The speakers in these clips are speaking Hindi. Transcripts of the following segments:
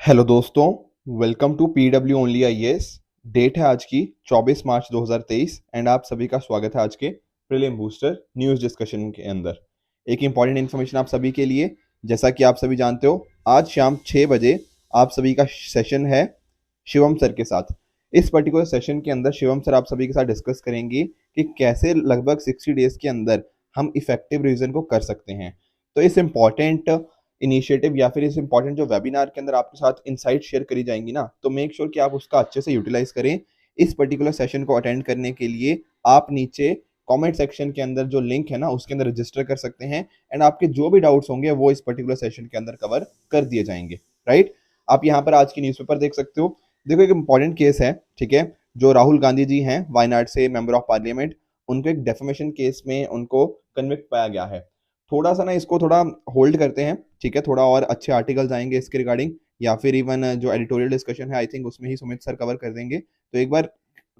हेलो दोस्तों, welcome to PW only IAS. Date है आज की 24 मार्च 2023 एंड आप सभी का स्वागत है आज के प्रीलिम बूस्टर न्यूज़ डिस्कशन के अंदर। एक इंपॉर्टेंट इन्फॉर्मेशन आप सभी के लिए। जैसा कि आप सभी जानते हो, आज शाम 6 बजे आप सभी का सेशन है शिवम सर के साथ। इस पर्टिकुलर सेशन के अंदर शिवम सर आप सभी के साथ डिस्कस करेंगे कि कैसे लगभग 60 डेज के अंदर हम इफेक्टिव रिवीजन को कर सकते हैं। तो इस इम्पॉर्टेंट इनिशिएटिव या फिर इस इंपॉर्टेंट जो वेबिनार के अंदर आपके साथ इनसाइट शेयर करी जाएंगी ना, तो मेक श्योर कि आप उसका अच्छे से यूटिलाइज करें। इस पर्टिकुलर सेशन को अटेंड करने के लिए आप नीचे कमेंट सेक्शन के अंदर जो लिंक है ना, उसके अंदर रजिस्टर कर सकते हैं एंड आपके जो भी डाउट्स होंगे वो इस पर्टिकुलर सेशन के अंदर कवर कर दिए जाएंगे। राइट, आप यहाँ पर आज की न्यूज़पेपर देख सकते हो। देखो, एक इंपॉर्टेंट केस है, ठीक है। जो राहुल गांधी जी हैं, वायनाड से मेंबर ऑफ पार्लियामेंट, उनको एक डेफेमेशन केस में उनको कन्विक्ट पाया गया है। थोड़ा सा ना इसको थोड़ा होल्ड करते हैं, ठीक है। थोड़ा और अच्छे आर्टिकल्स आएंगे इसके रिगार्डिंग, या फिर इवन जो एडिटोरियल डिस्कशन है आई थिंक उसमें ही सुमित सर कवर कर देंगे। तो एक बार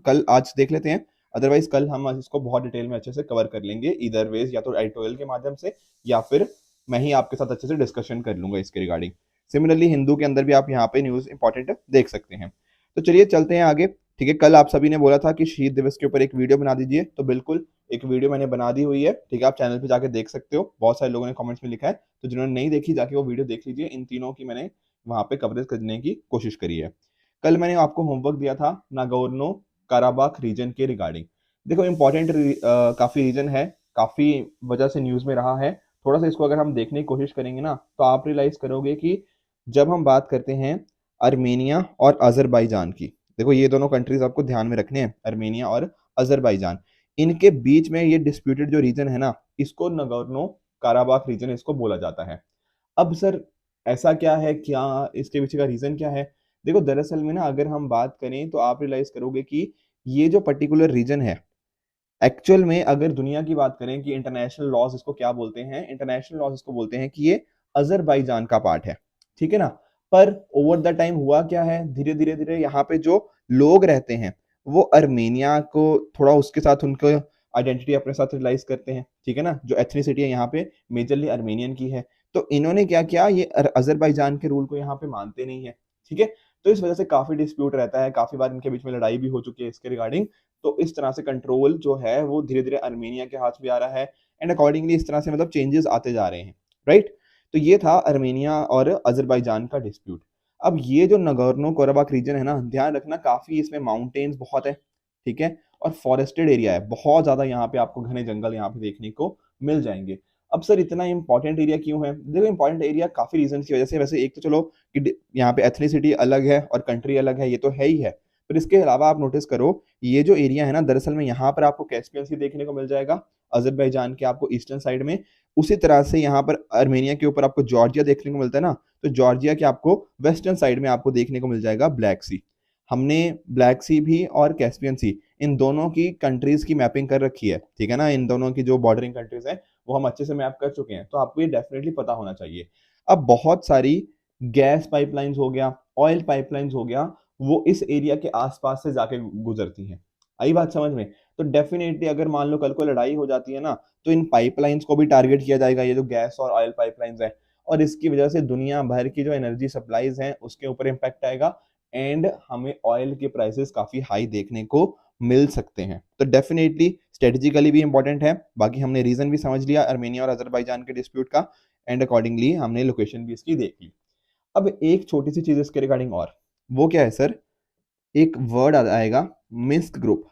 कल आज देख लेते हैं, अदरवाइज कल हम इसको बहुत डिटेल में अच्छे से कवर कर लेंगे, इधर वेज या तो एडिटोरियल के माध्यम से या फिर मैं ही आपके साथ अच्छे से डिस्कशन कर लूंगा इसके रिगार्डिंग। सिमिलरली हिंदू के अंदर भी आप यहाँ पे न्यूज इंपॉर्टेंट देख सकते हैं। तो चलिए चलते हैं आगे, ठीक है। कल आप सभी ने बोला था कि शहीद दिवस के ऊपर एक वीडियो बना दीजिए, तो बिल्कुल एक वीडियो मैंने बना दी हुई है, ठीक है। आप चैनल पे जाके देख सकते हो, बहुत सारे लोगों ने कमेंट्स में लिखा है, तो जिन्होंने नहीं देखी जाके वो वीडियो देख लीजिए। इन तीनों की मैंने वहां पे कवरेज करने की कोशिश करी है। कल मैंने आपको होमवर्क दिया था नागोर्नो काराबाख रीजन के रिगार्डिंग। देखो, इंपॉर्टेंट काफी रीजन है, काफी वजह से न्यूज में रहा है। थोड़ा सा इसको अगर हम देखने की कोशिश करेंगे ना, तो आप रियलाइज करोगे कि जब हम बात करते हैं अर्मेनिया और अजरबैजान की, देखो ये दोनों कंट्रीज आपको ध्यान में रखने हैं, अर्मेनिया और अजरबैजान। इनके बीच में ये डिस्प्यूटेड जो रीजन है ना, इसको नगोर्नो काराबाख रीजन इसको बोला जाता है। अब सर ऐसा क्या है, क्या इसके पीछे का रीजन क्या है? देखो, दरअसल में ना अगर हम बात करें तो आप रियलाइज करोगे कि ये जो पर्टिकुलर रीजन है, एक्चुअल में अगर दुनिया की बात करें कि इंटरनेशनल लॉज इसको क्या बोलते हैं, इंटरनेशनल लॉज इसको बोलते हैं कि ये अजरबैजान का पार्ट है, ठीक है ना। पर ओवर द टाइम हुआ क्या है, धीरे धीरे धीरे यहाँ पे जो लोग रहते हैं वो अर्मेनिया को थोड़ा उसके साथ उनको आइडेंटिटी अपने साथ रियलाइज करते हैं, ठीक है ना। जो एथनिसिटी है यहाँ पे मेजरली अर्मेनियन की है, तो इन्होंने क्या किया, ये अजरबैजान के रूल को यहाँ पे मानते नहीं है, ठीक है। तो इस वजह से काफी डिस्प्यूट रहता है, काफी बार इनके बीच में लड़ाई भी हो चुकी है इसके रिगार्डिंग। तो इस तरह से कंट्रोल जो है वो धीरे धीरे अर्मेनिया के हाथ में आ रहा है एंड अकॉर्डिंगली इस तरह से मतलब चेंजेस आते जा रहे हैं। राइट, तो ये था अर्मेनिया और अजरबैजान का डिस्प्यूट। अब ये जो नगोर्नो कराबाख रीजन है ना, ध्यान रखना काफी इसमें माउंटेन्स बहुत है, ठीक है, और फॉरेस्टेड एरिया है बहुत ज्यादा। यहाँ पे आपको घने जंगल यहाँ पे देखने को मिल जाएंगे। अब सर इतना इंपॉर्टेंट एरिया क्यों है? देखो, इंपॉर्टेंट एरिया काफी रीजन की वजह से, वैसे एक तो चलो कि यहाँ पे एथनिसिटी अलग है और कंट्री अलग है, ये तो है ही है। पर इसके अलावा आप नोटिस करो, ये जो एरिया है ना, दरअसल में यहाँ पर आपको कैस्पियन सी देखने को मिल जाएगा अजरबैजान के आपको ईस्टर्न साइड में। उसी तरह से यहाँ पर अर्मेनिया के ऊपर आपको जॉर्जिया देखने को मिलता है ना, तो जॉर्जिया के आपको वेस्टर्न साइड में आपको देखने को मिल जाएगा ब्लैक सी। हमने ब्लैक सी भी और कैस्पियन सी, इन दोनों की कंट्रीज की मैपिंग कर रखी है, ठीक है ना। इन दोनों की जो बॉर्डरिंग कंट्रीज हैं वो हम अच्छे से मैप कर चुके हैं, तो आपको ये डेफिनेटली पता होना चाहिए। अब बहुत सारी गैस पाइपलाइंस हो गया, ऑयल पाइपलाइंस हो गया, वो इस एरिया के आसपास से जाके गुजरती हैं। आई बात समझ में? तो डेफिनेटली अगर मान लो कल को लड़ाई हो जाती है ना, तो इन पाइपलाइंस को भी टारगेट किया जाएगा, ये जो गैस और ऑयल पाइपलाइंस है, और इसकी वजह से दुनिया भर की जो एनर्जी सप्लाईज हैं उसके ऊपर इम्पैक्ट आएगा एंड हमें ऑयल के प्राइसेस काफी हाई देखने को मिल सकते हैं। तो डेफिनेटली स्ट्रेटेजिकली भी इंपॉर्टेंट है। बाकी हमने रीजन भी समझ लिया अर्मेनिया और अजरबैजान के डिस्प्यूट का एंड अकॉर्डिंगली हमने लोकेशन भी इसकी देख ली। अब एक छोटी सी चीज इसके रिगार्डिंग, और वो क्या है सर, एक वर्ड आएगा मिन्स्क ग्रुप।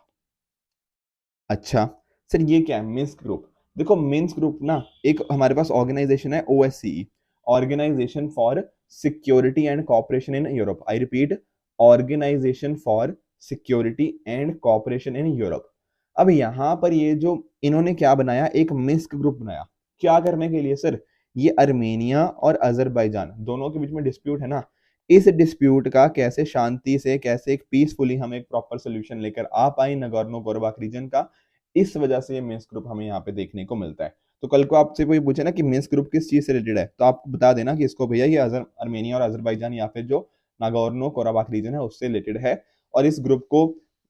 अच्छा सर, ये क्या है मिन्स्क ग्रुप? देखो, मिन्स्क ग्रुप ना एक हमारे पास ऑर्गेनाइजेशन है, OSCE, organisation for security and cooperation in Europe. I repeat, organisation for security and cooperation in Europe. अब यहाँ पर ये जो इन्होंने क्या बनाया, एक मिन्स्क ग्रुप बनाया, क्या करने के लिए सर? ये अर्मेनिया और अजरबैजान दोनों के बीच में डिस्प्यूट है ना, इस डिस्प्यूट का कैसे शांति से, कैसे एक पीसफुली हम एक प्रॉपर सोल्यूशन लेकर आ पाए नगोर्नो कराबाख रीजन का, इस वजह से ये मिन्स्क ग्रुप हमें यहाँ पे देखने को मिलता है। तो कल को आपसे कोई पूछे ना कि मिन्स्क ग्रुप किस चीज से रिलेटेड है, तो आप बता देना कि इसको भैया ये अर्मेनिया और अजरबैजान या फिर जो नागोर्नो कराबाख रीजन है उससे रिलेटेड है। और इस ग्रुप को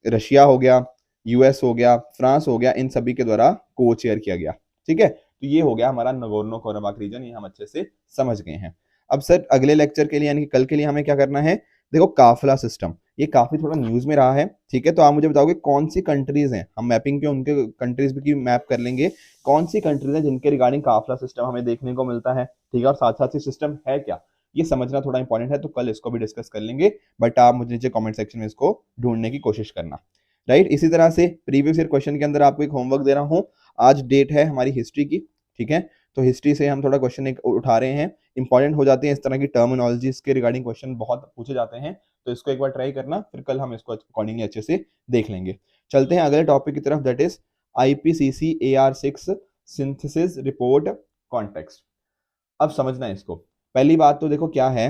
रशिया हो गया, यूएस हो गया, फ्रांस हो गया, इन सभी के द्वारा को चेयर किया गया, ठीक है। तो ये हो गया हमारा नगोर्नो कराबाख रीजन, ये हम अच्छे से समझ गए हैं। अब सर अगले लेक्चर के लिए यानी कि कल के लिए हमें क्या करना है, देखो काफिला सिस्टम ये काफी थोड़ा न्यूज में रहा है, ठीक है। तो आप मुझे बताओगे कौन सी कंट्रीज हैं, हम मैपिंग के उनके कंट्रीज की मैप कर लेंगे, कौन सी कंट्रीज हैं जिनके रिगार्डिंग काफिला सिस्टम हमें देखने को मिलता है, ठीक है। और साथ साथ ही सिस्टम है क्या, ये समझना थोड़ा इंपॉर्टेंट है, तो कल इसको भी डिस्कस कर लेंगे। बट आप मुझे नीचे कमेंट सेक्शन में इसको ढूंढने की कोशिश करना, राइट। इसी तरह से प्रीवियस ईयर क्वेश्चन के अंदर आपको एक होमवर्क दे रहा हूँ। आज डेट है हमारी हिस्ट्री की, ठीक है। तो हिस्ट्री से हम थोड़ा क्वेश्चन एक उठा रहे हैं, इंपॉर्टेंट हो जाते हैं इस तरह की टर्मिनोलॉजीज के रिगार्डिंग क्वेश्चन बहुत पूछे जाते हैं। तो इसको एक बार ट्राई करना, फिर कल हम इसको अकॉर्डिंगली अच्छे से देख लेंगे। चलते हैं अगले टॉपिक की तरफ, that is IPCC AR6 synthesis report context. अब समझना है इसको। पहली बात तो देखो क्या है,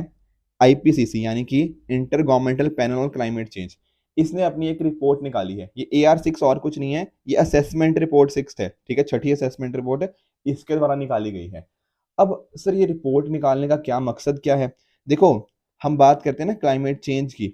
IPCC यानी कि inter governmental panel on climate change, इसने अपनी एक रिपोर्ट निकाली है। ये AR6 और कुछ नहीं है, ये असेसमेंट रिपोर्ट 6 है, ठीक है, छठी असेसमेंट रिपोर्ट है, इसके द्वारा निकाली गई है। अब सर ये रिपोर्ट निकालने का क्या मकसद क्या है, देखो हम बात करते हैं ना क्लाइमेट चेंज की,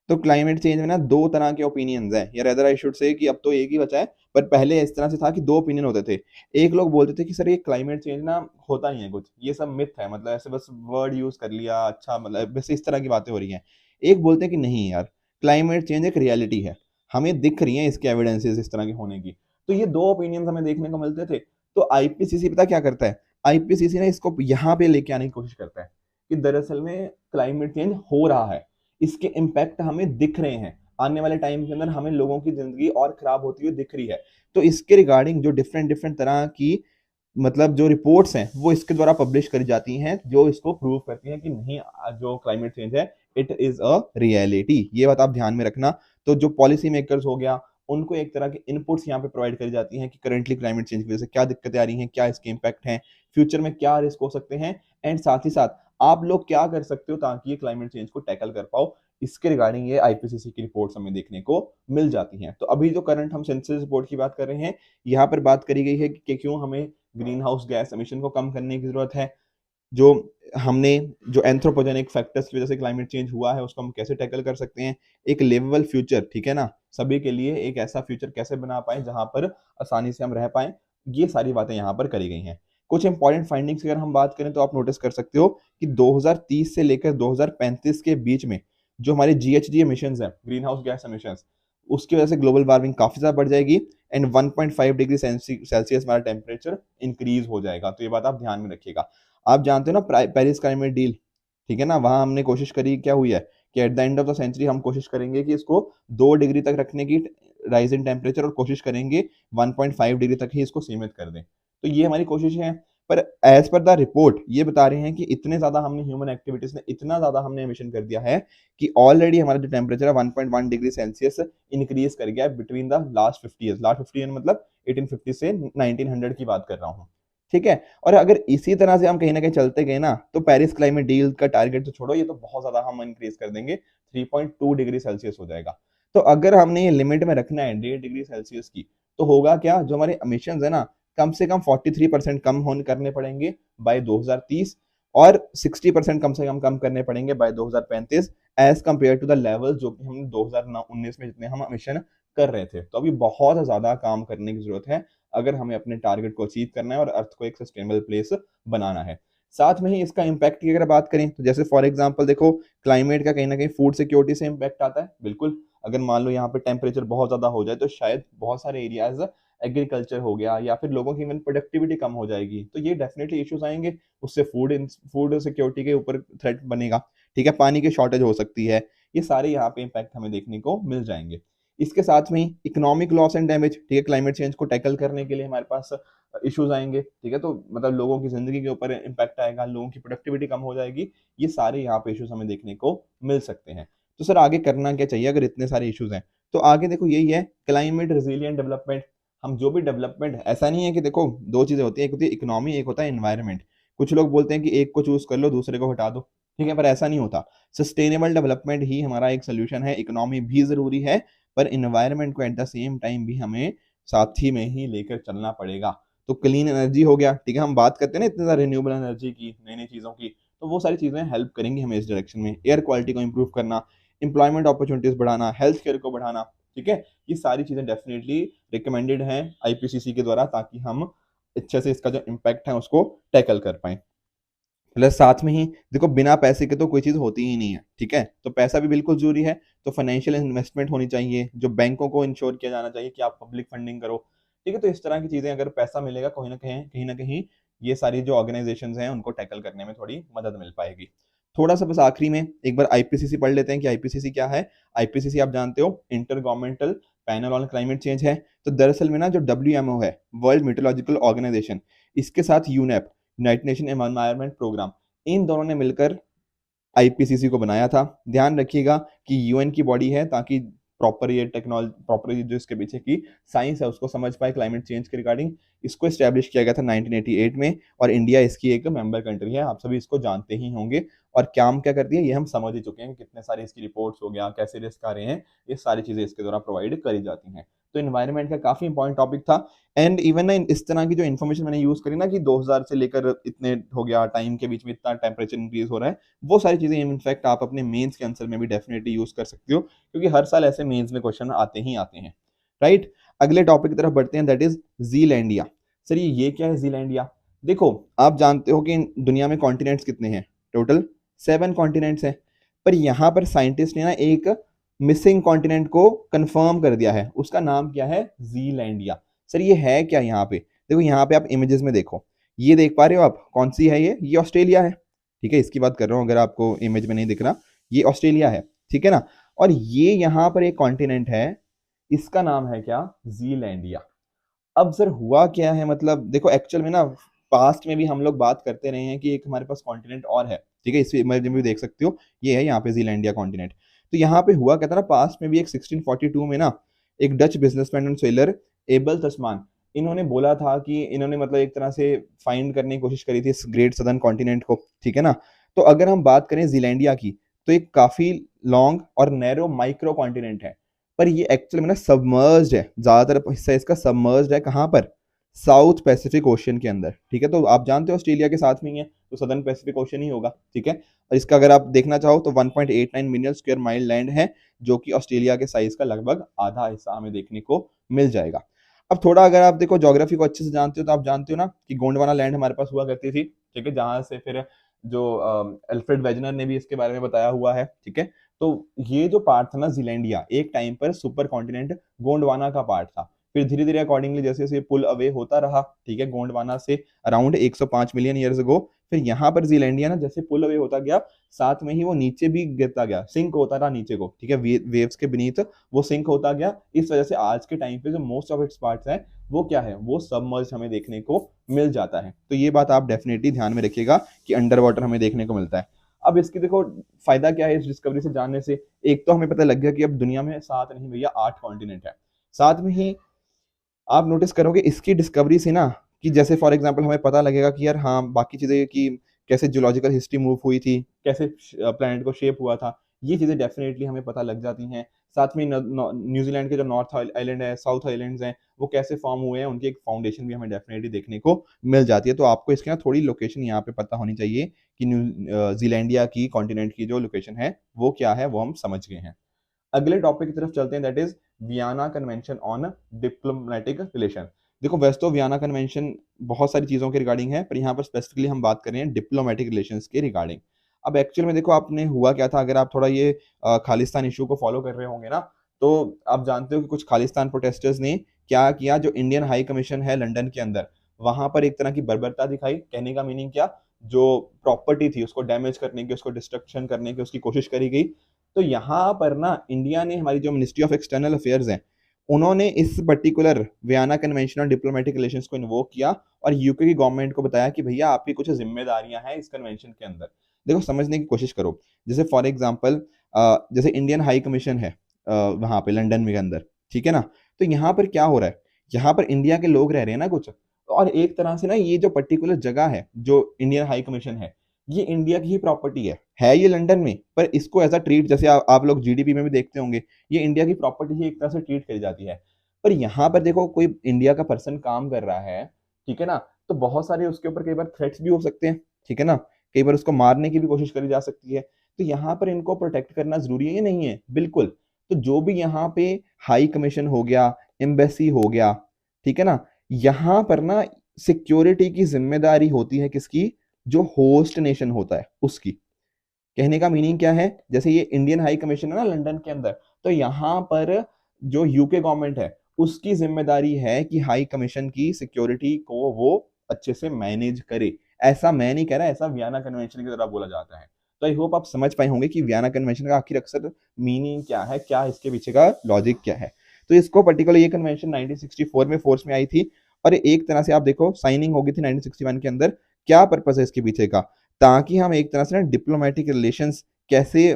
तो क्लाइमेट चेंज में ना दो तरह के ओपिनियंस हैं, या रेदर आई शुड से कि अब तो एक ही बचा है, पर पहले इस तरह से था कि दो ओपिनियन होते थे। एक लोग बोलते थे कि सर ये क्लाइमेट चेंज ना होता नहीं है कुछ, ये सब मिथ है, मतलब ऐसे बस वर्ड यूज कर लिया, अच्छा मतलब बस इस तरह की बातें हो रही हैं। एक बोलते हैं कि नहीं यार, क्लाइमेट चेंज एक रियलिटी है, हमें दिख रही है इसके एविडेंसेस इस तरह के होने की। तो ये दो ओपिनियंस हमें देखने को मिलते थे। तो IPCC पता क्या करता है, IPCC ने इसको यहाँ पे लेके आने की कोशिश करता है कि दरअसल में क्लाइमेट चेंज हो रहा है, इसके इम्पैक्ट हमें दिख रहे हैं, आने वाले टाइम के अंदर हमें लोगों की जिंदगी और खराब होती हुई दिख रही है। तो इसके रिगार्डिंग जो डिफरेंट डिफरेंट तरह की मतलब जो रिपोर्ट्स हैं वो इसके द्वारा पब्लिश करी जाती हैं, जो इसको प्रूव करती हैं कि नहीं जो क्लाइमेट चेंज है इट इज अ रियलिटी। ये बात आप ध्यान में रखना। तो जो पॉलिसी मेकर्स हो गया, उनको एक तरह के इनपुट्स यहाँ पे प्रोवाइड करी जाती हैं कि करेंटली क्लाइमेट चेंज की वजह से क्या दिक्कतें आ रही हैं, क्या इसके इम्पैक्ट हैं, फ्यूचर में क्या रिस्क हो सकते हैं, एंड साथ ही साथ आप लोग क्या कर सकते हो ताकि ये क्लाइमेट चेंज को टैकल कर पाओ। इसके रिगार्डिंग ये IPCC की रिपोर्ट्स हमें देखने को मिल जाती हैं। तो अभी जो करंट हम सेंसस रिपोर्ट की बात कर रहे हैं, यहाँ पर बात करी गई है कि क्यों हमें ग्रीन हाउस गैस एमिशन को कम करने की जरूरत है, जो हमने जो एंथ्रोपोजेनिक फैक्टर्स की वजह से क्लाइमेट चेंज हुआ है उसको हम कैसे टैकल कर सकते हैं, एक लिवेबल फ्यूचर, ठीक है ना, सभी के लिए एक ऐसा फ्यूचर कैसे बना पाए जहां पर आसानी से हम रह पाए, ये सारी बातें यहाँ पर करी गई हैं। कुछ इंपॉर्टेंट फाइंडिंग्स अगर हम बात करें तो आप नोटिस कर सकते हो कि 2030 से लेकर 2035 के बीच में जो हमारे GHG एमिशंस हैं, ग्रीन हाउस गैस एमिशंस, उसकी वजह से ग्लोबल वार्मिंग काफी ज्यादा बढ़ जाएगी एंड 1.5 डिग्री सेल्सियस हमारा टेम्परेचर इंक्रीज हो जाएगा। तो ये बात आप ध्यान में रखिएगा। आप जानते हो ना पेरिस क्लाइमेट डील, ठीक है ना, वहां हमने कोशिश करी, क्या हुई है कि at the end of the century हम कोशिश करेंगे कि इसको 2 डिग्री तक रखने की राइज इन टेम्परेचर, और कोशिश करेंगे 1.5 डिग्री तक ही इसको सीमित कर दें। तो ये हमारी कोशिश है। पर एज पर द रिपोर्ट ये बता रहे हैं कि इतने ज्यादा हमने ह्यूमन एक्टिविटीज ने इतना ज्यादा हमने एमिशन कर दिया है कि ऑलरेडी हमारा जो टेम्परेचर है 1.1 डिग्री सेल्सियस इंक्रीज कर गया है between the last 50 years. Last 50 year मतलब 1850 से 1900 की बात कर रहा हूँ, ठीक है। और अगर इसी तरह से हम कहीं ना कहीं चलते गए ना, तो पेरिस क्लाइमेट डील का टारगेट तो छोड़ो, ये तो बहुत ज्यादा हम इंक्रीज कर देंगे, 3.2 डिग्री सेल्सियस हो जाएगा। तो अगर हमने ये लिमिट में रखना है 1.5 डिग्री सेल्सियस की, तो होगा क्या, जो हमारे एमिशंस है ना कम से कम 43% कम होने करने पड़ेंगे बाय 2030, और 60% कम से कम करने पड़ेंगे by 2035 as compared to the level जो कि हम 2019 में जितने हम एमिशन कर रहे थे। तो अभी बहुत ज्यादा काम करने की जरूरत है अगर हमें अपने टारगेट को अचीव करना है और अर्थ को एक सस्टेनेबल प्लेस बनाना है। साथ में ही इसका इम्पैक्ट की अगर बात करें तो जैसे फॉर एग्जांपल देखो, क्लाइमेट का कहीं ना कहीं फूड सिक्योरिटी से इम्पैक्ट आता है, बिल्कुल। अगर मान लो यहाँ पे टेम्परेचर बहुत ज्यादा हो जाए तो शायद बहुत सारे एरियाज एग्रीकल्चर हो गया या फिर लोगों की इवन प्रोडक्टिविटी कम हो जाएगी, तो ये डेफिनेटली इश्यूज आएंगे, उससे फूड सिक्योरिटी के ऊपर थ्रेट बनेगा, ठीक है, पानी की शॉर्टेज हो सकती है, ये सारे यहाँ पे इम्पैक्ट हमें देखने को मिल जाएंगे। इसके साथ में ही इकोनॉमिक लॉस एंड डैमेज, ठीक है, क्लाइमेट चेंज को टैकल करने के लिए हमारे पास इश्यूज आएंगे, ठीक है, तो मतलब लोगों की जिंदगी के ऊपर इम्पैक्ट आएगा, लोगों की प्रोडक्टिविटी कम हो जाएगी, ये सारे यहाँ पे इश्यूज हमें देखने को मिल सकते हैं। तो सर आगे करना क्या चाहिए अगर इतने सारे इश्यूज हैं, तो आगे देखो यही है क्लाइमेट रेजिलिएंट डेवलपमेंट। हम जो भी डेवलपमेंट, ऐसा नहीं है कि देखो दो चीजें होती है, एक होती है इकोनॉमी, एक होता है एनवायरमेंट। कुछ लोग बोलते हैं कि एक को चूज कर लो दूसरे को हटा दो, ठीक है, पर ऐसा नहीं होता। सस्टेनेबल डेवलपमेंट ही हमारा एक सोल्यूशन है, इकोनॉमी भी जरूरी है, पर इन्वायरमेंट को एट द सेम टाइम भी हमें साथ ही में ही लेकर चलना पड़ेगा। तो क्लीन एनर्जी हो गया, ठीक है, हम बात करते हैं ना इतने सारे रिन्यूएबल एनर्जी की, नई नई चीजों की, तो वो सारी चीजें हेल्प करेंगी हमें इस डायरेक्शन में। एयर क्वालिटी को इंप्रूव करना, एम्प्लॉयमेंट अपॉर्चुनिटीज बढ़ाना, हेल्थ केयर को बढ़ाना, ठीक है, ये सारी चीजें डेफिनेटली रिकमेंडेड हैं IPCC के द्वारा, ताकि हम अच्छे से इसका जो इम्पैक्ट है उसको टैकल कर पाए। प्लस साथ में ही देखो बिना पैसे के तो कोई चीज़ होती ही नहीं है, ठीक है, तो पैसा भी बिल्कुल जरूरी है। तो फाइनेंशियल इन्वेस्टमेंट होनी चाहिए, जो बैंकों को इंश्योर किया जाना चाहिए कि आप पब्लिक फंडिंग करो, ठीक है। तो इस तरह की चीज़ें अगर पैसा मिलेगा कहीं ना कहीं ये सारी जो ऑर्गेनाइजेशंस हैं उनको टैकल करने में थोड़ी मदद मिल पाएगी। थोड़ा सा बस आखिरी में एक बार आईपीसीसी पढ़ लेते हैं कि आईपीसीसी क्या है। आईपीसीसी आप जानते हो inter governmental panel on climate change है। तो दरअसल में ना जो डब्ल्यूएमओ है, वर्ल्ड मीटरोलॉजिकल ऑर्गेनाइजेशन, इसके साथ UNEP, united nation environment programme, इन दोनों ने मिलकर आईपीसीसी को बनाया था। ध्यान रखिएगा कि यूएन की बॉडी है ताकि प्रॉपर ये टेक्नोलॉजी, प्रॉपर जो इसके पीछे की साइंस है उसको समझ पाए क्लाइमेट चेंज के रिगार्डिंग। इसको स्टैब्लिश किया गया था 1988 में, और इंडिया इसकी एक मेंबर कंट्री है। आप सभी इसको जानते ही होंगे। और काम क्या करती है ये हम समझ ही चुके हैं, कितने सारे इसकी रिपोर्ट्स हो गया, कैसे रिस्क आ रहे हैं, ये सारी चीजें इसके द्वारा प्रोवाइड करी जाती हैं। तो इन्वायरमेंट का काफी इंपॉर्टेंट टॉपिक था। एंड इवन ना इस तरह की जो इन्फॉर्मेशन मैंने यूज करी ना कि 2000 से लेकर इतने हो गया टाइम के बीच में इतना टेम्परेचर इंक्रीज हो रहा है, वो सारी चीजें इनफैक्ट आप अपने मेंस के आंसर में भी डेफिनेटली यूज कर सकते हो, क्योंकि हर साल ऐसे मेंस में क्वेश्चन आते ही आते हैं, राइट। अगले टॉपिक की तरफ बढ़ते हैं, दैट इज जीलैंडिया। सर ये क्या है जीलैंडिया? देखो आप जानते हो कि दुनिया में कॉन्टिनेंट्स कितने हैं? टोटल 7 कॉन्टिनेंट्स हैं। पर यहाँ पर साइंटिस्ट ने ना एक मिसिंग कॉन्टिनेंट को कंफर्म कर दिया है, उसका नाम क्या है? जीलैंडिया। सर ये है क्या? यहाँ पे देखो, यहाँ पे आप इमेजेस में देखो, ये देख पा रहे हो आप? कौन सी है ये ऑस्ट्रेलिया है, ठीक है, इसकी बात कर रहा हूँ, अगर आपको इमेज में नहीं दिख रहा, ये ऑस्ट्रेलिया है, ठीक है ना। और ये यहाँ पर एक कॉन्टिनेंट है, इसका नाम है क्या? जीलैंडिया। अब सर हुआ क्या है, मतलब देखो एक्चुअल में ना पास्ट में भी हम लोग बात करते रहे हैं कि एक हमारे पास कॉन्टिनेंट और है, ठीक है, इस इमेज में भी देख सकते हो, ये है यहाँ पे जीलैंडिया कॉन्टिनेंट। तो यहाँ पे हुआ क्या था ना, पास्ट में भी एक 1642 में ना एक Dutch businessman and sailor Abel Tasman, इन्होंने बोला था कि इन्होंने मतलब एक तरह से फाइंड करने की कोशिश करी थी इस ग्रेट सदर्न कॉन्टिनेंट को, ठीक है ना। तो अगर हम बात करें जीलैंडिया की, तो एक काफी लॉन्ग और नैरो माइक्रो कॉन्टिनेंट है, पर ये एक्चुअल में ना सबमर्ज्ड है, ज्यादातर हिस्सा इसका सबमर्ज्ड है। कहाँ पर? साउथ पैसिफिक ओशियन के अंदर, ठीक है। तो आप जानते हो ऑस्ट्रेलिया के साथ में ही है, तो सदर्न पैसिफिक ओशियन ही होगा, ठीक है। और इसका अगर आप देखना चाहो तो 1.89 मिलियन स्क्वायर माइल लैंड है, जो कि ऑस्ट्रेलिया के साइज का लगभग आधा हिस्सा हमें देखने को मिल जाएगा। अब थोड़ा अगर आप देखो ज्योग्राफी को अच्छे से जानते हो, तो आप जानते हो ना कि गोंडवाना लैंड हमारे पास हुआ करती थी, ठीक है, जहां से फिर जो अल्फ्रेड वेजनर ने भी इसके बारे में बताया हुआ है, ठीक है। तो ये जो पार्ट था ना जीलैंडिया, एक टाइम पर सुपर कॉन्टिनेंट गोंडवाना का पार्ट था। फिर धीरे धीरे अकॉर्डिंगली जैसे जैसे पुल अवे होता रहा, ठीक है, गोंडवाना से अराउंड 105 मिलियन ईयर्स अगो, फिर यहाँ पर जीलैंडिया ना जैसे पुल अवे होता गया, साथ में ही वो नीचे भी गिरता गया, सिंक होता रहा नीचे को, ठीक है, वेव्स के बीनीथ वो सिंक होता गया। इस वजह से आज के टाइम पे जो मोस्ट ऑफ इट्स पार्ट्स हैं वो क्या है, वो सबमर्ज हमें देखने को मिल जाता है। तो ये बात आप डेफिनेटली ध्यान में रखिएगा कि अंडर वाटर हमें देखने को मिलता है। अब इसकी देखो फायदा क्या है इस डिस्कवरी से जानने से, एक तो हमें पता लग गया कि अब दुनिया में 7 नहीं भैया 8 कॉन्टिनेंट है। साथ में ही आप नोटिस करोगे इसकी डिस्कवरी से ना, कि जैसे फॉर एग्जांपल हमें पता लगेगा कि यार हाँ बाकी चीजें कि कैसे जियोलॉजिकल हिस्ट्री मूव हुई थी, कैसे प्लैनेट को शेप हुआ था, ये चीजें डेफिनेटली हमें पता लग जाती हैं। साथ में न्यूजीलैंड के जो नॉर्थ आइलैंड है, साउथ आइलैंड्स हैं, वो कैसे फॉर्म हुए हैं, उनकी एक फाउंडेशन भी हमें डेफिनेटली देखने को मिल जाती है। तो आपको इसकी ना थोड़ी लोकेशन यहाँ पे पता होनी चाहिए कि जीलैंडिया की कॉन्टिनेंट की जो लोकेशन है वो क्या है, वो हम समझ गए हैं। अगले टॉपिक की तरफ चलते हैं, that is Vienna convention on diplomatic relation. देखो वैसे तो वियना कन्वेंशन बहुत सारी चीजों के रिगार्डिंग है, पर यहाँ पर स्पेसिफिकली हम बात कर रहे हैं डिप्लोमेटिक रिलेशंस के रिगार्डिंग। अब एक्चुअल में देखो आपने हुआ क्या था, अगर आप थोड़ा ये खालिस्तान इशू को फॉलो कर रहे होंगे ना, तो आप जानते हो कि कुछ खालिस्तान प्रोटेस्टर्स ने क्या किया, जो इंडियन हाई कमीशन है लंदन के अंदर, वहां पर एक तरह की बर्बरता दिखाई। कहने का मीनिंग क्या, जो प्रॉपर्टी थी उसको डैमेज करने की, उसको डिस्ट्रक्शन करने की उसकी कोशिश करी गई। तो यहाँ पर ना इंडिया ने, हमारी जो मिनिस्ट्री ऑफ एक्सटर्नल अफेयर्स है, उन्होंने इस particular Vienna convention on diplomatic relations को इन्वोक किया और यूके की गवर्नमेंट को बताया कि भैया आपकी कुछ जिम्मेदारियां हैं इस कन्वेंशन के अंदर। देखो समझने की कोशिश करो, जैसे फॉर एग्जांपल जैसे इंडियन हाई कमीशन है वहां पे लंदन में के अंदर, ठीक है ना। तो यहाँ पर क्या हो रहा है, यहाँ पर इंडिया के लोग रह रहे हैं ना कुछ, और एक तरह से ना ये जो पर्टिकुलर जगह है जो इंडियन हाई कमीशन है, ये इंडिया की ही प्रॉपर्टी है ये लंदन में, पर इसको ऐसा ट्रीट, जैसे आप लोग जीडीपी में भी देखते होंगे, ये इंडिया की प्रॉपर्टी ही एक तरह से ट्रीट करी जाती है। पर यहाँ पर देखो कोई इंडिया का पर्सन काम कर रहा है, ठीक है ना, तो बहुत सारे उसके ऊपर कई बार थ्रेट्स भी हो सकते हैं, ठीक है ना, कई बार उसको मारने की भी कोशिश करी जा सकती है। तो यहाँ पर इनको प्रोटेक्ट करना जरूरी है या नहीं है? बिल्कुल। तो जो भी यहाँ पे हाई कमीशन हो गया, एम्बेसी हो गया, ठीक है ना, यहाँ पर ना सिक्योरिटी की जिम्मेदारी होती है किसकी? जो होस्ट नेशन होता है उसकी। कहने का मीनिंग क्या है, जैसे ये इंडियन हाई कमीशन है ना लंदन के अंदर, तो यहाँ पर जो यूके गवर्नमेंट है उसकी जिम्मेदारी है कि हाई कमीशन की सिक्योरिटी को वो अच्छे से मैनेज करे। ऐसा मैं नहीं कह रहा, ऐसा वियना कन्वेंशन की तरह बोला जाता है। तो आई होप आप समझ पाए होंगे कि वियना कन्वेंशन का आखिर अक्सर मीनिंग क्या है, क्या इसके पीछे का लॉजिक क्या है। तो इसको पर्टिकुलर ये कन्वेंशन 1964 में फोर्स में आई थी, और एक तरह से आप देखो साइनिंग हो गई थी 1961 के अंदर। क्या पर्पस है इसके पीछे का, ताकि हम एक तरह से ना डिप्लोमेटिक रिलेशंस कैसे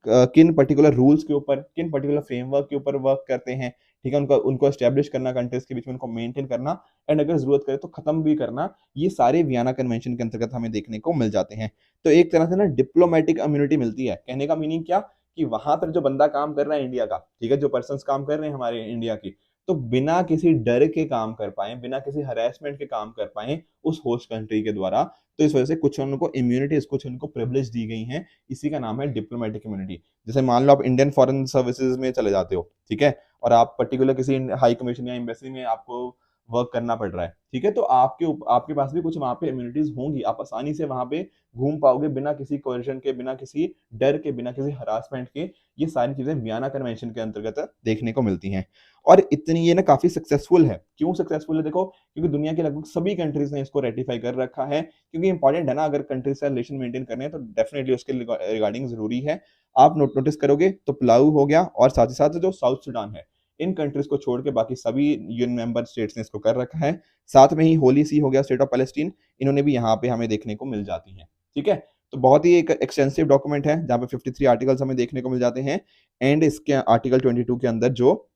किन पर्टिकुलर रूल्स के ऊपर, किन पर्टिकुलर फ्रेमवर्क के ऊपर वर्क करते हैं, ठीक है, उनको उनको एस्टेब्लिश करना, कंट्रीज के बीच में उनको मेंटेन करना, एंड अगर जरूरत करे तो खत्म भी करना, ये सारे वियना कन्वेंशन के अंतर्गत हमें देखने को मिल जाते हैं। तो एक तरह से ना डिप्लोमेटिक इम्यूनिटी मिलती है। कहने का मीनिंग क्या, कि वहां पर जो बंदा काम कर रहा है इंडिया का, ठीक है, जो पर्सन काम कर रहे हैं हमारे इंडिया की, तो बिना किसी डर के काम कर पाए, बिना किसी हरेसमेंट के काम कर पाए उस होस्ट कंट्री के द्वारा। तो इस वजह से कुछ उनको इम्यूनिटीज, कुछ उनको प्रिविलेज दी गई हैं, इसी का नाम है डिप्लोमेटिक इम्यूनिटी। जैसे मान लो आप इंडियन फॉरेन सर्विसेज में चले जाते हो, ठीक है, और आप पर्टिकुलर किसी हाई कमीशन या एम्बेसी में आपको वर्क करना पड़ रहा है, ठीक है, तो आपके पास भी कुछ वहां पे इम्यूनिटीज होंगी, आप आसानी से वहां पे घूम पाओगे बिना किसी कोएर्शन के, बिना किसी डर के, बिना किसी हरासमेंट के। ये सारी चीजें वियना कन्वेंशन के अंतर्गत देखने को मिलती हैं। और इतनी ये ना काफी सक्सेसफुल है। क्यों सक्सेसफुल है, देखो, क्योंकि दुनिया के लगभग सभी कंट्रीज ने इसको रेटिफाई कर रखा है, क्योंकि इंपॉर्टेंट है ना, अगर कंट्रीज से रिलेशन मेंटेन करने हैं तो डेफिनेटली उसके रिगार्डिंग जरूरी है। आप नोटिस करोगे तो पलाऊ हो गया, और साथ ही साथ जो साउथ सूडान है, इन कंट्रीज को छोड़ के बाकी सभी यूएन मेंबर स्टेट्स ने इसको कर रखा है। साथ में ही होली सी हो गया, स्टेट ऑफ पैलेस्टीन, इन्होंने भी यहाँ पे हमें देखने को मिल जाती हैं। ठीक है, तो बहुत ही एक एक्सटेंसिव डॉक्यूमेंट है जहाँ पे 53 आर्टिकल्स हमें देखने को मिल जाते हैं, एंड इसके आर्टिकल 22 के अंदर जो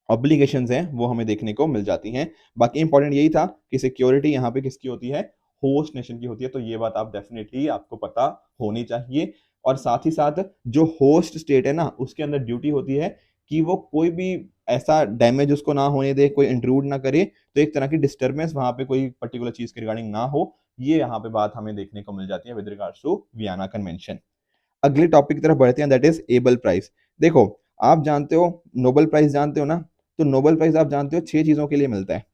ऑब्लिगेशंस हैं वो हमें देखने को मिल जाती हैं। बाकी इंपॉर्टेंट यही था कि सिक्योरिटी यहाँ पे किसकी होती है, होस्ट नेशन की होती है। तो ये बात आप डेफिनेटली आपको पता होनी चाहिए। और साथ ही साथ जो होस्ट स्टेट है ना, उसके अंदर ड्यूटी होती है कि वो कोई भी ऐसा डैमेज उसको ना होने दे, कोई इंट्रूड ना करे, तो एक तरह की डिस्टर्बेंस वहां पे कोई पर्टिकुलर चीज के रिगार्डिंग ना हो। ये यहाँ पे बात हमें देखने को मिल जाती है with regards to Vienna convention. अगले टॉपिक की तरफ बढ़ते हैं, दैट इज एबल प्राइज। देखो, आप जानते हो नोबेल प्राइज जानते हो ना, तो नोबेल प्राइज आप जानते हो 6 चीजों के लिए मिलता है।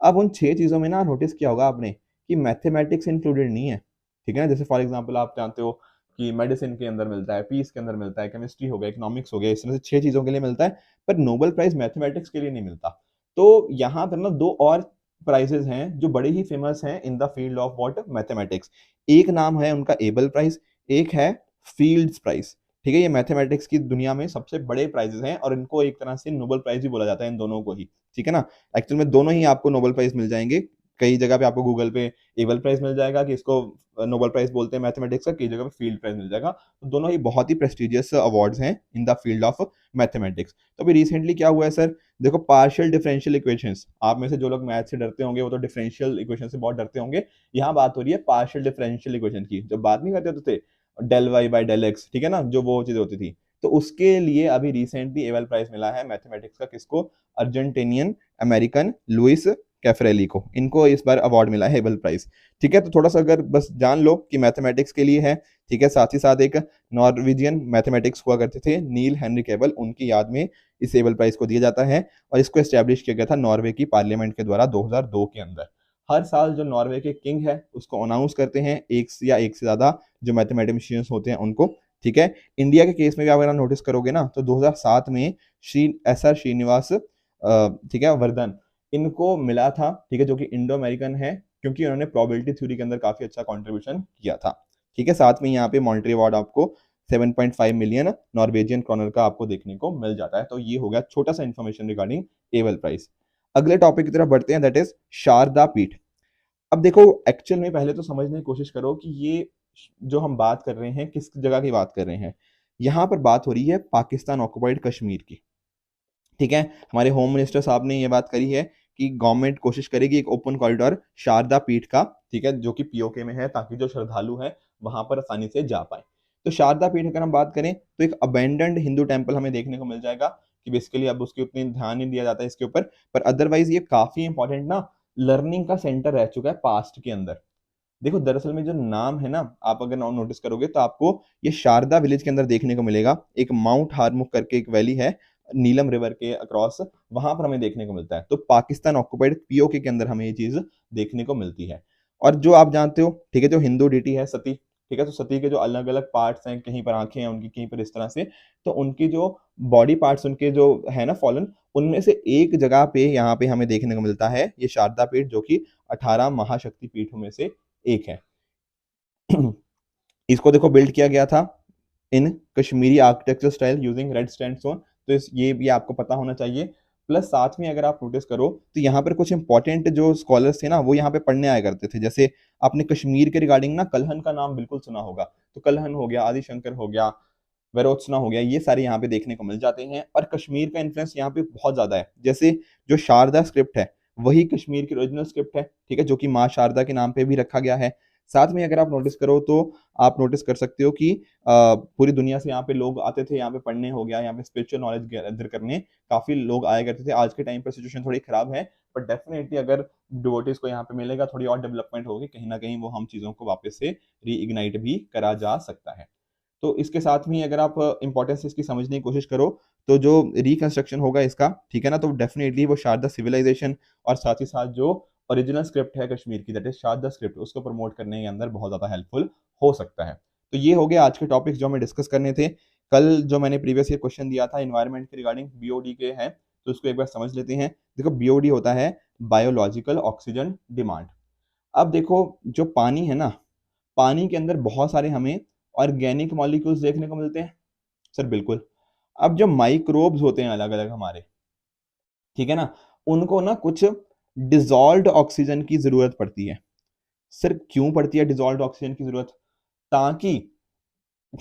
अब उन 6 चीजों में ना नोटिस किया होगा आपने कि मैथमेटिक्स इंक्लूडेड नहीं है। ठीक है ना, जैसे फॉर एग्जांपल आप जानते हो कि मेडिसिन के अंदर मिलता है, पीस के अंदर मिलता है, केमिस्ट्री हो गया, इकोनॉमिक्स हो गया, इस तरह से 6 चीजों के लिए मिलता है, पर नोबेल प्राइज मैथमेटिक्स के लिए नहीं मिलता। तो यहाँ पर ना 2 और प्राइजेस हैं जो बड़े ही फेमस हैं in the field of what, mathematics. एक नाम है उनका एबल प्राइज, एक है फील्ड्स प्राइज। ठीक है, ये मैथमेटिक्स की दुनिया में सबसे बड़े प्राइजेस हैं, और इनको एक तरह से नोबेल प्राइज भी बोला जाता है इन दोनों को ही। ठीक है ना, एक्चुअल में दोनों ही आपको नोबेल प्राइज मिल जाएंगे। कई जगह पे आपको गूगल पे एबल प्राइज मिल जाएगा कि इसको नोबेल प्राइज बोलते हैं मैथमेटिक्स का, कई जगह पे फील्ड प्राइज मिल जाएगा। तो दोनों ही बहुत ही प्रेस्टिजियस अवार्ड्स हैं in the field of mathematics. तो अभी रिसेंटली क्या हुआ है सर, देखो, पार्शियल डिफरेंशियल इक्वेशंस, आप में से जो लोग मैथ से डरते होंगे वो तो डिफरेंशियल इक्वेशन से बहुत डरते होंगे। यहाँ बात हो रही है पार्शियल डिफरेंशियल इक्वेशन की, जो बात नहीं करते होते थे del Y by del X, ठीक है ना, जो वो चीज होती थी। तो उसके लिए अभी रिसेंटली एबल प्राइज मिला है मैथमेटिक्स का, किसको, अर्जेंटीनियन अमेरिकन लुइस कैफरेली को, इनको इस बार अवार्ड मिला है एबल प्राइज। ठीक है, तो थोड़ा सा अगर बस जान लो कि मैथमेटिक्स के लिए है। ठीक है, साथ ही साथ एक नॉर्वेजियन मैथमेटिक्स हुआ करते थे नील हेनरी एबल, उनकी याद में इस एबल प्राइज को दिया जाता है, और इसको एस्टेब्लिश किया गया था नॉर्वे की पार्लियामेंट के द्वारा 2002 के अंदर। हर साल जो नॉर्वे के किंग है उसको अनाउंस करते हैं, एक या एक से ज्यादा जो मैथमेटिशियंस होते हैं उनको। ठीक है, इंडिया के केस में भी अगर आप नोटिस करोगे ना, तो 2007 में श्री एस आर श्रीनिवास, ठीक है, वर्धन, इनको मिला था, ठीक है, जो कि इंडो अमेरिकन है, क्योंकि उन्होंने प्रोबेबिलिटी थ्योरी के अंदर काफी अच्छा कंट्रीब्यूशन किया था। ठीक है, साथ में यहाँ पे मॉन्ट्री अवार्ड आपको 7.5 मिलियन नॉर्वेजियन क्रॉनर का आपको देखने को मिल जाता है। तो ये हो गया छोटा सा इन्फॉर्मेशन रिगार्डिंग एबल प्राइज। अगले टॉपिक की तरफ बढ़ते हैं, दैट इज शारदा पीठ। अब देखो, एक्चुअल में पहले तो समझने की कोशिश करो कि ये जो हम बात कर रहे हैं किस जगह की बात कर रहे हैं। यहाँ पर बात हो रही है पाकिस्तान ऑक्युपाइड कश्मीर की। ठीक है, हमारे होम मिनिस्टर साहब ने ये बात करी है कि गवर्नमेंट कोशिश करेगी एक ओपन कॉरिडोर शारदा पीठ का, ठीक है, जो कि पीओके में है, ताकि जो श्रद्धालु है वहां पर आसानी से जा पाए। तो शारदा पीठ अगर हम बात करें तो एक अबेंडेंड हिंदू टेम्पल हमें देखने को मिल जाएगा, कि बेसिकली अब उसके उतनी ध्यान नहीं दिया जाता है इसके ऊपर, पर अदरवाइज ये काफी इंपॉर्टेंट ना लर्निंग का सेंटर रह चुका है पास्ट के अंदर। देखो, दरअसल में जो नाम है ना, आप अगर नाम नोटिस करोगे तो आपको ये शारदा विलेज के अंदर देखने को मिलेगा। एक माउंट हारमुख करके एक वैली है नीलम रिवर के अक्रॉस, वहां पर हमें देखने को मिलता है। तो पाकिस्तान ऑक्युपाइड पीओके के अंदर हमें ये चीज देखने को मिलती है। और जो आप जानते हो, ठीक है, जो हिंदू डिटी है सती, ठीक है, तो सती के जो अलग अलग पार्ट्स हैं, कहीं पर आंखें हैं उनकी, कहीं पर इस तरह से, तो उनकी जो बॉडी पार्ट्स उनके जो है ना फॉलन, उनमें से एक जगह पे यहाँ पे हमें देखने को मिलता है ये शारदा पीठ, जो कि 18 महाशक्ति पीठों में से एक है। इसको देखो बिल्ड किया गया था in Kashmiri architecture style using red sandstone, तो ये भी आपको पता होना चाहिए। प्लस साथ में अगर आप नोटिस करो तो यहाँ पर कुछ इंपॉर्टेंट जो स्कॉलर्स थे ना वो यहाँ पे पढ़ने आया करते थे। जैसे आपने कश्मीर के रिगार्डिंग ना कलहन का नाम बिल्कुल सुना होगा, तो कलहन हो गया, आदिशंकर हो गया, वेरोचना हो गया, ये सारे यहाँ पे देखने को मिल जाते हैं। और कश्मीर का इन्फ्लुएंस यहाँ पे बहुत ज्यादा है। जैसे जो शारदा स्क्रिप्ट है वही कश्मीर की ओरिजिनल स्क्रिप्ट है, ठीक है, जो कि माँ शारदा के नाम पे भी रखा गया है। साथ में अगर आप नोटिस करो तो आप नोटिस कर सकते हो कि पूरी दुनिया से यहाँ पे लोग आते थे, यहाँ पे पढ़ने हो गया, यहाँ पे स्पिरिचुअल नॉलेज गैदर करने काफी लोग आया करते थे। आज के टाइम पर सिचुएशन थोड़ी खराब है, पर डेफिनेटली अगर डिवोटीज को यहाँ पे मिलेगा, थोड़ी और डेवलपमेंट होगी, कहीं ना कहीं वो हम चीजों को वापस से रीइग्नाइट भी करा जा सकता है। तो इसके साथ में अगर आप इंपॉर्टेंस इसकी समझने की कोशिश करो तो जो रिकंस्ट्रक्शन होगा इसका, ठीक है ना, तो डेफिनेटली वो शारदा सिविलाइजेशन और साथ ही साथ जो ओरिजिनल स्क्रिप्ट है कश्मीर की, दैट इज शारदा स्क्रिप्ट, उसको प्रमोट करने के अंदर बहुत ज्यादा हेल्पफुल हो सकता है। तो ये हो गया आज के टॉपिक्स जो हमें डिस्कस करने थे। कल जो मैंने प्रीवियस ईयर क्वेश्चन दिया था एनवायरमेंट के रिगार्डिंग बीओडी के हैं, तो उसको एक बार समझ लेते हैं। देखो बीओडी होता है बायोलॉजिकल ऑक्सीजन डिमांड। अब देखो जो पानी है ना, पानी के अंदर बहुत सारे हमें ऑर्गेनिक मॉलिक्यूल्स देखने को मिलते हैं। सर बिल्कुल। अब जो माइक्रोब्स होते हैं अलग अलग हमारे, ठीक है ना, उनको ना कुछ डिजॉल्व्ड ऑक्सीजन की जरूरत पड़ती है। सर क्यों पड़ती है डिजॉल्व्ड ऑक्सीजन की जरूरत? ताकि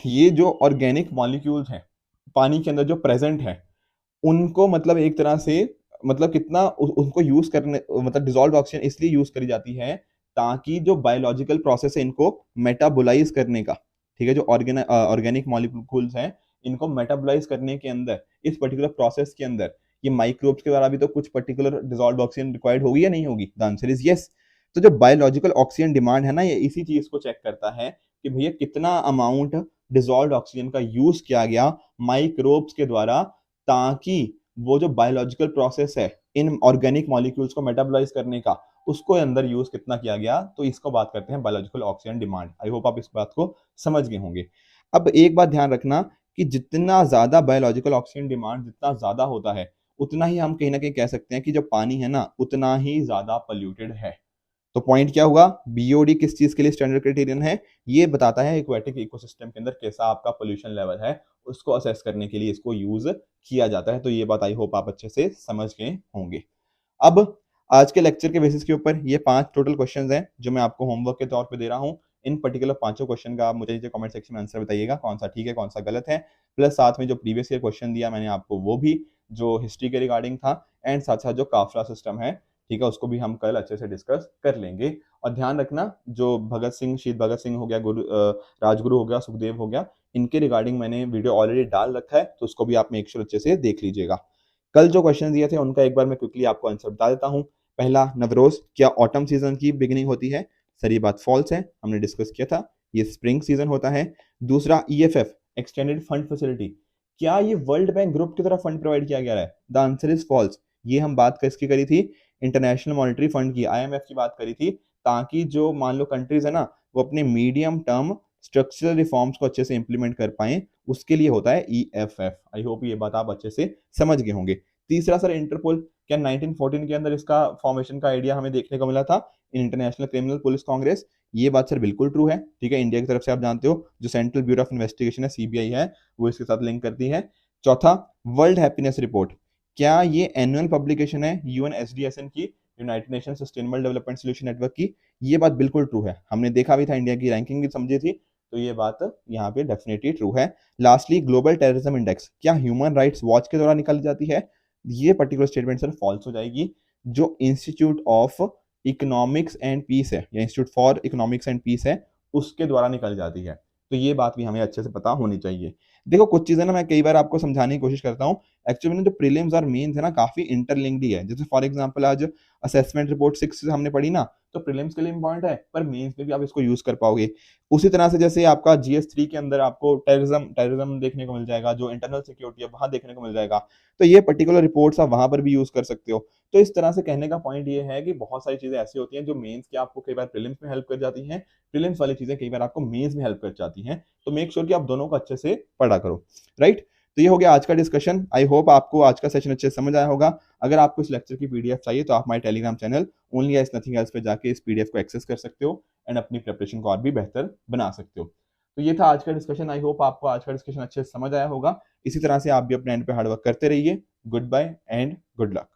ये जो ऑर्गेनिक मॉलिक्यूल्स हैं पानी के अंदर जो प्रेजेंट है, उनको मतलब एक तरह से मतलब कितना उनको यूज करने, मतलब डिजॉल्व ऑक्सीजन इसलिए यूज करी जाती है ताकि जो बायोलॉजिकल प्रोसेस है इनको मेटाबोलाइज करने का, ठीक है, जो ऑर्गेनिक मॉलिक्यूल्स हैं इनको मेटाबोलाइज करने के अंदर, इस पर्टिकुलर प्रोसेस के अंदर ये माइक्रोब्स के द्वारा भी तो कुछ पर्टिकुलर डिजॉल्व ऑक्सीजन रिक्वायर्ड होगी या नहीं होगी? The answer is yes. तो जो बायोलॉजिकल ऑक्सीजन डिमांड है ना, ये इसी चीज को चेक करता है कि भैया कितना अमाउंट डिजॉल्व ऑक्सीजन का यूज किया गया माइक्रोब्स के द्वारा, ताकि वो जो बायोलॉजिकल प्रोसेस है इन ऑर्गेनिक मॉलिक्यूल्स को मेटाबोलाइज करने का, उसको अंदर यूज कितना किया गया। तो इसको बात करते हैं biological oxygen demand. I hope आप इस बात को समझ गए होंगे। अब एक बात ध्यान रखना कि जितना ज्यादा बायोलॉजिकल ऑक्सीजन डिमांड जितना ज्यादा होता है, उतना ही हम कहीं ना कहीं कह सकते हैं कि जो पानी है ना उतना ही ज्यादा पोल्यूटेड है। तो पॉइंट क्या हुआ? बीओडी किस चीज के लिए स्टैंडर्ड क्राइटेरियन है? ये बताता है एक्वेटिक इकोसिस्टम के अंदर कैसा आपका पोल्यूशन लेवल है, उसको असेस करने के लिए इसको यूज किया जाता है। तो ये बात आई होप आप अच्छे से समझ गए होंगे। अब आज के लेक्चर के बेसिस के ऊपर ये 5 टोटल क्वेश्चंस हैं जो मैं आपको होमवर्क के तौर पे दे रहा हूँ। इन पर्टिकुलर 5 क्वेश्चन का आप मुझे नीचे कमेंट सेक्शन में आंसर बताइएगा, कौन सा ठीक है कौन सा गलत है। प्लस साथ में जो प्रीवियस ईयर क्वेश्चन दिया मैंने आपको वो भी, जो हिस्ट्री के रिगार्डिंग था, एंड साथ साथ जो काफला सिस्टम है, ठीक है, उसको भी हम कल अच्छे से डिस्कस कर लेंगे। और ध्यान रखना जो भगत सिंह, शहीद भगत सिंह हो गया, राजगुरु हो गया, सुखदेव हो गया, इनके रिगार्डिंग मैंने वीडियो ऑलरेडी डाल रखा है, तो उसको भी आप मेक श्योर अच्छे से देख लीजिएगा। कल जो क्वेश्चन दिए थे उनका एक बार मैं क्विकली आपको आंसर बता देता हूँ। पहला, नवरोज क्या ऑटम सीजन की बिगिनिंग होती है? सर ये बात फॉल्स है, हमने डिस्कस किया था, ये स्प्रिंग सीजन होता है। दूसरा, ईएफएफ एक्सटेंडेड फंड फैसिलिटी, क्या ये वर्ल्ड बैंक ग्रुप की तरफ फंड प्रोवाइड किया गया है? The answer is false. ये हम बात किसकी करी थी? इंटरनेशनल मॉनेटरी फंड की, आईएमएफ की बात करी थी, ताकि जो मान लो कंट्रीज है ना वो अपने मीडियम टर्म स्ट्रक्चरल रिफॉर्म्स को अच्छे से इंप्लीमेंट कर पाए, उसके लिए होता है ईएफएफ। आई होप ये बात आप अच्छे से समझ गए होंगे। तीसरा सर, इंटरपोल, क्या 1914 के अंदर इसका फॉर्मेशन का आइडिया हमें देखने को मिला था in international criminal police Congress? ये बात सर बिल्कुल ट्रू है, ठीक है, इंडिया की तरफ से आप जानते हो जो सेंट्रल ब्यूरो ऑफ इन्वेस्टिगेशन है, सीबीआई है, वो इसके साथ लिंक करती है। चौथा, वर्ल्ड हैप्पीनेस रिपोर्ट, क्या ये एनुअल पब्लिकेशन है यूएनएसडीएसएन की, United nation sustainable development solution network की? ये बात बिल्कुल ट्रू है, हमने देखा भी था, इंडिया की रैंकिंग भी समझी थी, तो ये बात यहाँ पे डेफिनेटली ट्रू है। लास्टली, ग्लोबल टेररिज्म इंडेक्स क्या ह्यूमन राइट्स वॉच के द्वारा निकाली जाती है? ये पर्टिकुलर स्टेटमेंट सर फॉल्स हो जाएगी। जो institute of economics and peace है या institute for economics and peace है, उसके द्वारा निकल जाती है। तो ये बात भी हमें अच्छे से पता होनी चाहिए। देखो कुछ चीजें ना मैं कई बार आपको समझाने की कोशिश करता हूँ, एक्चुअली जो प्रीलिम्स और मेंस है ना काफी इंटरलिंक्ड ही है। जैसे फॉर एग्जांपल आज असेसमेंट रिपोर्ट 6 से हमने पढ़ी ना, तो प्रीलिम्स के लिए इंपॉर्टेंट है, पर मेंस में भी आप इसको यूज कर पाओगे। उसी तरह से जैसे आपका GS3 के अंदर आपको टेररिज्म देखने को मिल जाएगा, जो इंटरनल सिक्योरिटी है वहां देखने को मिल जाएगा, तो ये पर्टिकुलर रिपोर्ट्स आप वहां पर भी यूज कर सकते हो। तो इस तरह से कहने का पॉइंट ये है कि बहुत सारी चीजें ऐसी होती हैं जो मेंस की आपको कई बार प्रीलिम्स में हेल्प कर जाती हैं, प्रीलिम्स वाली चीजें कई बार आपको मेंस में हेल्प कर जाती हैं। तो मेक श्योर कि आप दोनों को अच्छे से पढ़ा करो, राइट। तो ये हो गया आज का डिस्कशन। आई होप आपको आज का सेशन अच्छे से समझ आया होगा। अगर आपको इस लेक्चर की PDF चाहिए तो आप हमारे telegram channel only as nothing else पे जाके इस PDF को एक्सेस कर सकते हो एंड अपनी प्रिपरेशन को और भी बेहतर बना सकते हो। तो ये था आज का डिस्कशन। आई होप आपको आज का डिस्कशन अच्छे से समझ आया होगा। इसी तरह से आप भी अपने एंड पे हार्डवर्क करते रहिए। Goodbye and good luck.